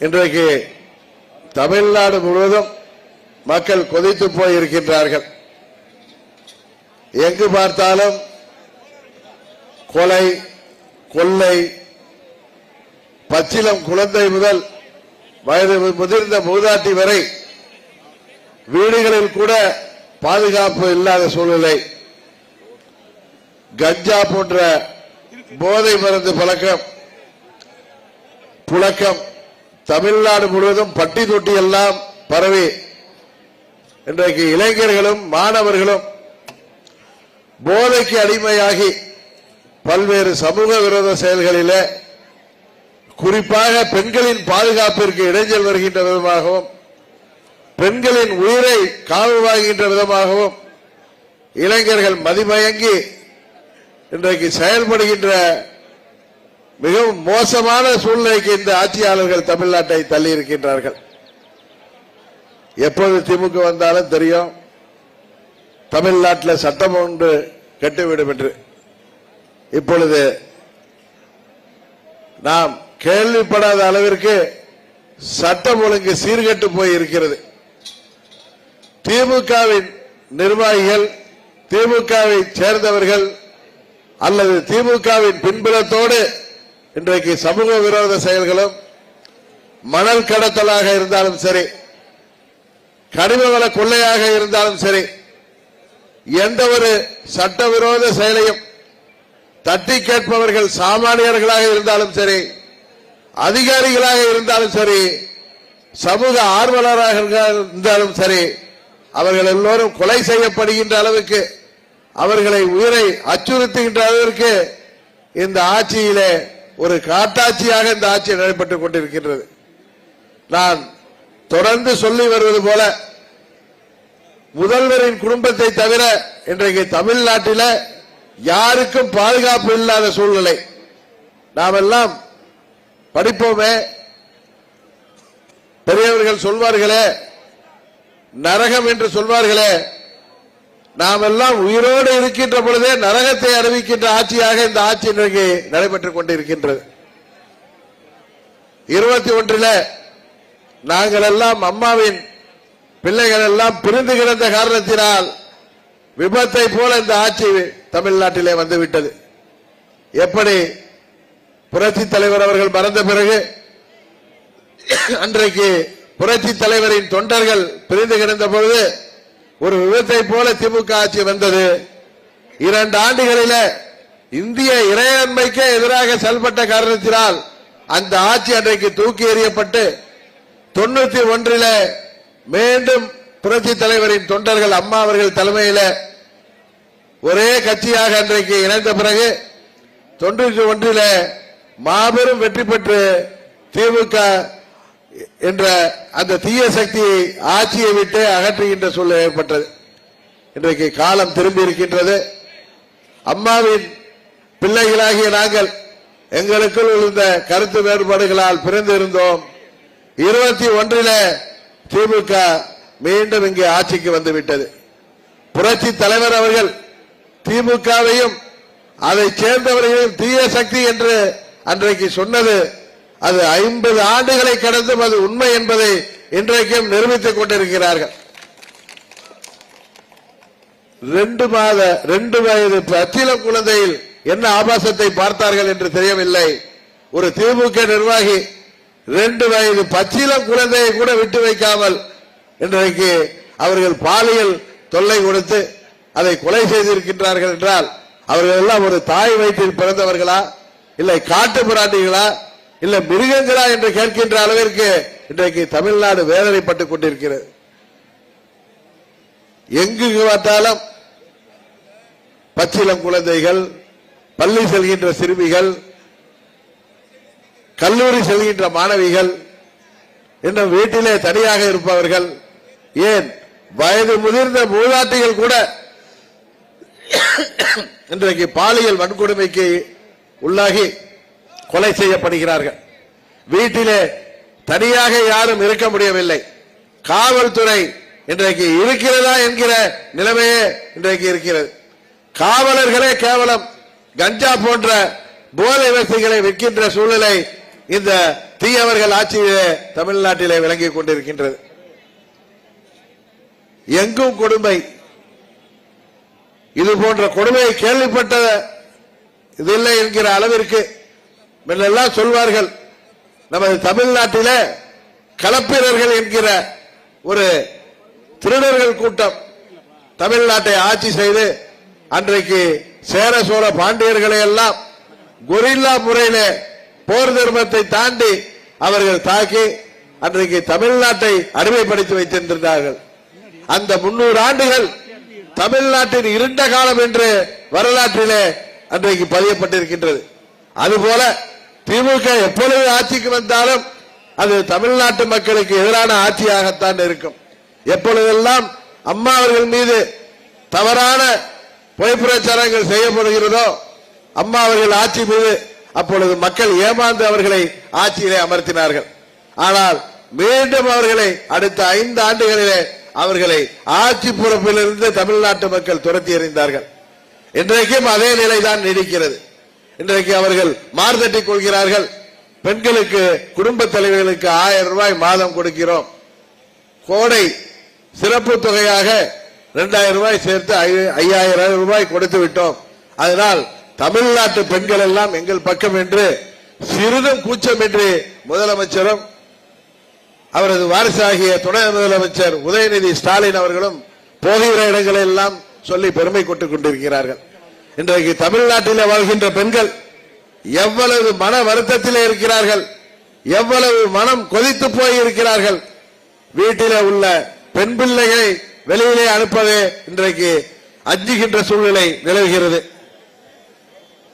இன்றைக்கு தமிழ்நாடு முழுவதும் மக்கள் கொதித்து போய் இருக்கின்றார்கள். எங்கு பார்த்தாலும் கொலை, கொள்ளை, பச்சிலம் குழந்தை முதல் வயது முதிர்ந்த மூதாட்டி வரை வீடுகளில் கூட பாதுகாப்பு இல்லாத சூழ்நிலை. கஞ்சா போன்ற போதை மருந்து புழக்கம் தமிழ்நாடு முழுவதும் பட்டி தொட்டி எல்லாம் பரவி இன்றைக்கு இளைஞர்களும் மாணவர்களும் போதைக்கு அடிமையாகி பல்வேறு சமூக விரோத செயல்களிலே குறிப்பாக பெண்களின் பாதுகாப்பிற்கு இடைஞ்சல் வருகின்ற விதமாகவும் பெண்களின் உயிரை காவு வாங்குகின்ற விதமாகவும் இளைஞர்கள் மதிமயங்கி இன்றைக்கு செயல்படுகின்ற மிகவும் மோசமான சூழ்நிலைக்கு இந்த ஆட்சியாளர்கள் தமிழ்நாட்டை தள்ளி இருக்கின்றார்கள். எப்போது திமுக வந்தாலும் தெரியும், தமிழ்நாட்டில் சட்டம் ஒன்று கெட்டுவிடும் என்று. இப்பொழுது நாம் கேள்விப்படாத அளவிற்கு சட்டம் ஒழுங்கு சீர்கெட்டு போய் இருக்கிறது. திமுகவின் நிர்வாகிகள், திமுகவை சேர்ந்தவர்கள் அல்லது திமுகவின் பின்புலத்தோடு இன்றைக்கு சமூக விரோத செயல்களும் மணல் கடத்தலாக இருந்தாலும் சரி, கனிமவள கொள்ளையாக இருந்தாலும் சரி, எந்த ஒரு சட்டவிரோத செயலையும் தட்டி கேட்பவர்கள் சாமானியர்களாக இருந்தாலும் சரி, அதிகாரிகளாக இருந்தாலும் சரி, சமூக ஆர்வலராக இருந்தாலும் சரி, அவர்கள் எல்லோரும் கொலை செய்யப்படுகின்ற அளவுக்கு, அவர்களை உயிரை அச்சுறுத்துகின்ற அளவிற்கு இந்த ஆட்சியிலே ஒரு காட்டாட்சியாக இந்த ஆட்சி நடைபெற்றுக் கொண்டிருக்கின்றது. நான் தொடர்ந்து சொல்லி வருவது போல, முதல்வரின் குடும்பத்தை தவிர இன்றைக்கு தமிழ்நாட்டில் யாருக்கும் பாதுகாப்பு இல்லாத சூழ்நிலை. நாம் எல்லாம் படிப்போமே, பெரியவர்கள் சொல்வார்களே, நரகம் என்று சொல்வார்களே, நாம் எல்லாம் உயிரோடு இருக்கின்ற பொழுதே நரகத்தை அறிவிக்கின்ற ஆட்சியாக இந்த ஆட்சி இன்றைக்கு நடைபெற்றுக் கொண்டிருக்கின்றது. 21 நாங்கள் எல்லாம் அம்மாவின் பிள்ளைகள் எல்லாம் பிரிந்து கிடந்த காரணத்தினால் விபத்தை போல இந்த ஆட்சி தமிழ்நாட்டிலே வந்துவிட்டது. எப்படி புரட்சி தலைவர் அவர்கள் மறைந்த பிறகு அன்றைக்கு புரட்சி தலைவரின் தொண்டர்கள் பிரிந்து கிடந்த பொழுது ஒரு விபத்தை போல திமுக ஆட்சி வந்தது. 2 ஆண்டுகளில் இந்திய இறையாண்மைக்கே எதிராக செயல்பட்ட காரணத்தினால் அந்த ஆட்சி அன்றைக்கு தூக்கி எறியப்பட்டு 91 மீண்டும் புரட்சி தலைவரின் தொண்டர்கள் அம்மா அவர்கள் தலைமையில் ஒரே கட்சியாக அன்றைக்கு இணைந்த பிறகு 91 மாபெரும் வெற்றி பெற்று திமுக என்ற அந்த தீய சக்தியை ஆட்சியை விட்டு அகற்றுகின்ற சூழ்நிலை ஏற்பட்டது. இன்றைக்கு காலம் திரும்பி இருக்கின்றது. அம்மாவின் பிள்ளைகளாகிய நாங்கள் எங்களுக்குள் இருந்த கருத்து வேறுபாடுகளால் பிரிந்து இருந்தோம். 21 திமுக மீண்டும் இங்கே ஆட்சிக்கு வந்துவிட்டது. புரட்சி தலைவர் அவர்கள் திமுகவையும் அதை சேர்ந்தவர்களையும் தீய சக்தி என்று அன்றைக்கு சொன்னது, அது 50 ஆண்டுகளை கடந்தும் அது உண்மை என்பதை இன்றைக்கும் நிரூபித்துக் கொண்டிருக்கிறார்கள். 2 வயது பச்சிளம் குழந்தையில் என்ன ஆபாசத்தை பார்த்தார்கள் என்று தெரியவில்லை. ஒரு திமுக நிர்வாகி 2 வயது பச்சிளம் குழந்தையை கூட விட்டு வைக்காமல் இன்றைக்கு அவர்கள் பாலியல் தொல்லை கொடுத்து அதை கொலை செய்திருக்கின்றார்கள் என்றால் அவர்கள் எல்லாம் ஒரு தாய் வயிற்றில் பிறந்தவர்களா, இல்லை காட்டு பிராண்டிகளா, இல்லை மிருகங்களா என்று கேட்கின்ற அளவிற்கு இன்றைக்கு தமிழ்நாடு வேதனைப்பட்டுக் கொண்டிருக்கிறது. எங்கு பார்த்தாலும் பச்சிளம் குழந்தைகள், பள்ளி செல்கின்ற சிறுமிகள், கல்லூரி செல்கின்ற மாணவிகள், இன்னும் வீட்டிலே தனியாக இருப்பவர்கள், ஏன் வயது முதிர்ந்த மூதாட்டிகள் கூட இன்றைக்கு பாலியல் வன்கொடுமைக்கு உள்ளாகி கொலை செய்யப்படுகிறார்கள். வீட்டிலே தனியாக யாரும் இருக்க முடியவில்லை. காவல்துறை இன்றைக்கு இருக்கிறதா என்கிற நிலைமையே இன்றைக்கு இருக்கிறது. காவலர்களே கேவலம் கஞ்சா போன்ற போதை வசதிகளை விற்கின்ற சூழ்நிலை இந்த தீயவர்கள் ஆட்சியிலே தமிழ்நாட்டிலே விளங்கிக் கொண்டிருக்கின்றது. எங்கும் கொடுமை. இது போன்ற கொடுமையை கேள்விப்பட்ட இதில்லை என்கிற அளவிற்கு முன்னெல்லாம் சொல்வார்கள், நமது தமிழ்நாட்டிலே களப்பிரர்கள் என்கிற ஒரு திருடர்கள் கூட்டம் தமிழ்நாட்டை ஆட்சி செய்து அன்றைக்கு சேர சோழ பாண்டியர்களை எல்லாம் கொரில்லா முறையிலே போர் தர்மத்தை தாண்டி அவர்கள் தாக்கி அன்றைக்கு தமிழ்நாட்டை அடிமைப்படுத்தி வைத்திருந்தார்கள். அந்த 300 ஆண்டுகள் தமிழ்நாட்டின் இருண்ட காலம் என்று வரலாற்றிலே அன்றைக்கு பதியப்பட்டிருக்கின்றது. அதுபோல திமுக எப்பொழுது ஆட்சிக்கு வந்தாலும் அது தமிழ்நாட்டு மக்களுக்கு எதிரான ஆட்சியாகத்தான் இருக்கும். எப்பொழுதெல்லாம் அம்மா அவர்கள் மீது தவறான பொய்ப்பிரச்சாரங்கள் செய்யப்படுகிறதோ, அம்மா அவர்கள் ஆட்சி மீது, அப்பொழுது மக்கள் ஏமாந்து அவர்களை ஆட்சியிலே அமர்த்தினார்கள். ஆனால் மீண்டும் அவர்களை அடுத்த 5 ஆண்டுகளிலே அவர்களை ஆட்சி பொறுப்பிலிருந்து தமிழ்நாட்டு மக்கள் துரத்தி எறிந்தார்கள். இன்றைக்கும் அதே நிலைதான் நீடிக்கிறது. இன்றைக்கு அவர்கள் மார்தட்டிக் கொள்கிறார்கள். பெண்களுக்கு, குடும்ப தலைவர்களுக்கு 1000 ரூபாய் மாதம் கொடுக்கிறோம், கோடை சிறப்பு தொகையாக 2000 ரூபாய் சேர்த்து 5000 ரூபாய் கொடுத்து விட்டோம், அதனால் தமிழ்நாட்டு பெண்கள் எல்லாம் எங்கள் பக்கம் என்று சிறிதும் கூச்சமின்றி முதலமைச்சரும் அவரது வாரிசாகிய துணை முதலமைச்சர் உதயநிதி ஸ்டாலின் அவர்களும் போகிற இடங்களை எல்லாம் சொல்லி பெருமை கொட்டுக் கொண்டிருக்கிறார்கள். இன்றைக்கு தமிழ்நாட்டில் வாழ்கின்ற பெண்கள் எவ்வளவு மன வருத்தத்திலே இருக்கிறார்கள், எவ்வளவு மனம் கொதித்து போய் இருக்கிறார்கள். வீட்டிலே உள்ள பெண் பிள்ளைகளை வெளியிலே அனுப்பவே இன்றைக்கு அஞ்சுகின்ற சூழ்நிலை நிலவுகிறது.